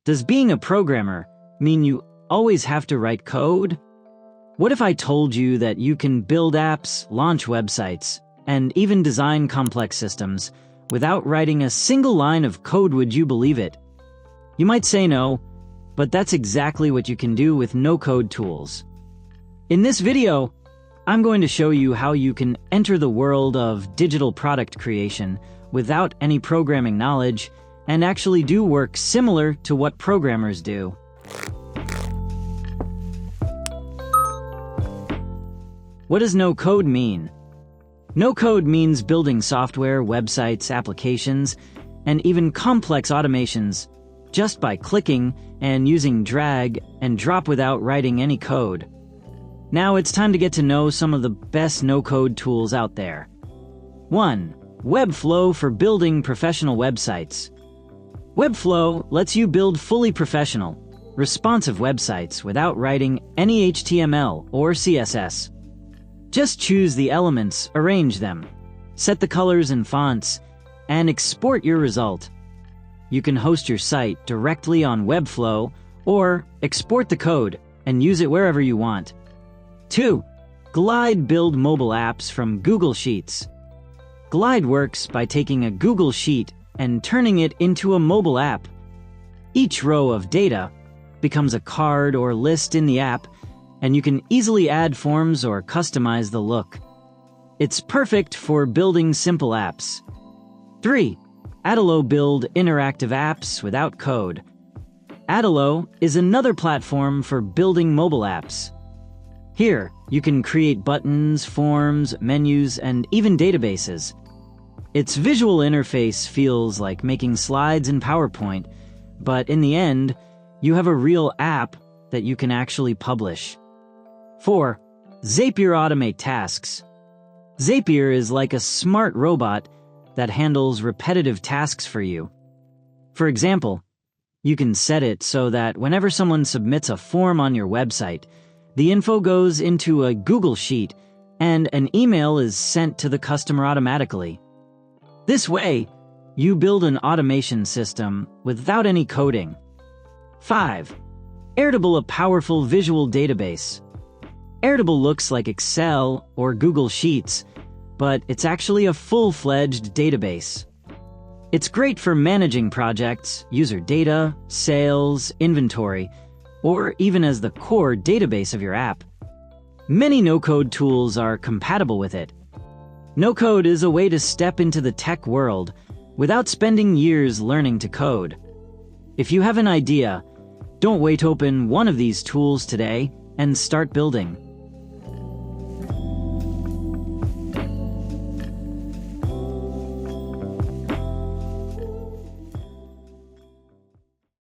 Does being a programmer mean you always have to write code? What if I told you that you can build apps, launch websites, and even design complex systems without writing a single line of code? Would you believe it? You might say no, but that's exactly what you can do with no-code tools. In this video, I'm going to show you how you can enter the world of digital product creation without any programming knowledge and actually do work similar to what programmers do. What does no-code mean? No-code means building software, websites, applications, and even complex automations just by clicking and using drag and drop without writing any code. Now it's time to get to know some of the best no-code tools out there. 1. Webflow for building professional websites. Webflow lets you build fully professional, responsive websites without writing any HTML or CSS. Just choose the elements, arrange them, set the colors and fonts, and export your result. You can host your site directly on Webflow or export the code and use it wherever you want. 2. Glide build mobile apps from Google Sheets. Glide works by taking a Google Sheet and turning it into a mobile app. Each row of data becomes a card or list in the app, and you can easily add forms or customize the look. It's perfect for building simple apps. 3. Adalo build interactive apps without code. Adalo is another platform for building mobile apps. Here, you can create buttons, forms, menus, and even databases. Its visual interface feels like making slides in PowerPoint, but in the end, you have a real app that you can actually publish. 4. Zapier automate tasks. Zapier is like a smart robot that handles repetitive tasks for you. For example, you can set it so that whenever someone submits a form on your website, the info goes into a Google Sheet and an email is sent to the customer automatically. This way, you build an automation system without any coding. 5. Airtable, a powerful visual database. Airtable looks like Excel or Google Sheets, but it's actually a full-fledged database. It's great for managing projects, user data, sales, inventory, or even as the core database of your app. Many no-code tools are compatible with it. No-code is a way to step into the tech world without spending years learning to code. If you have an idea, don't wait to open one of these tools today and start building.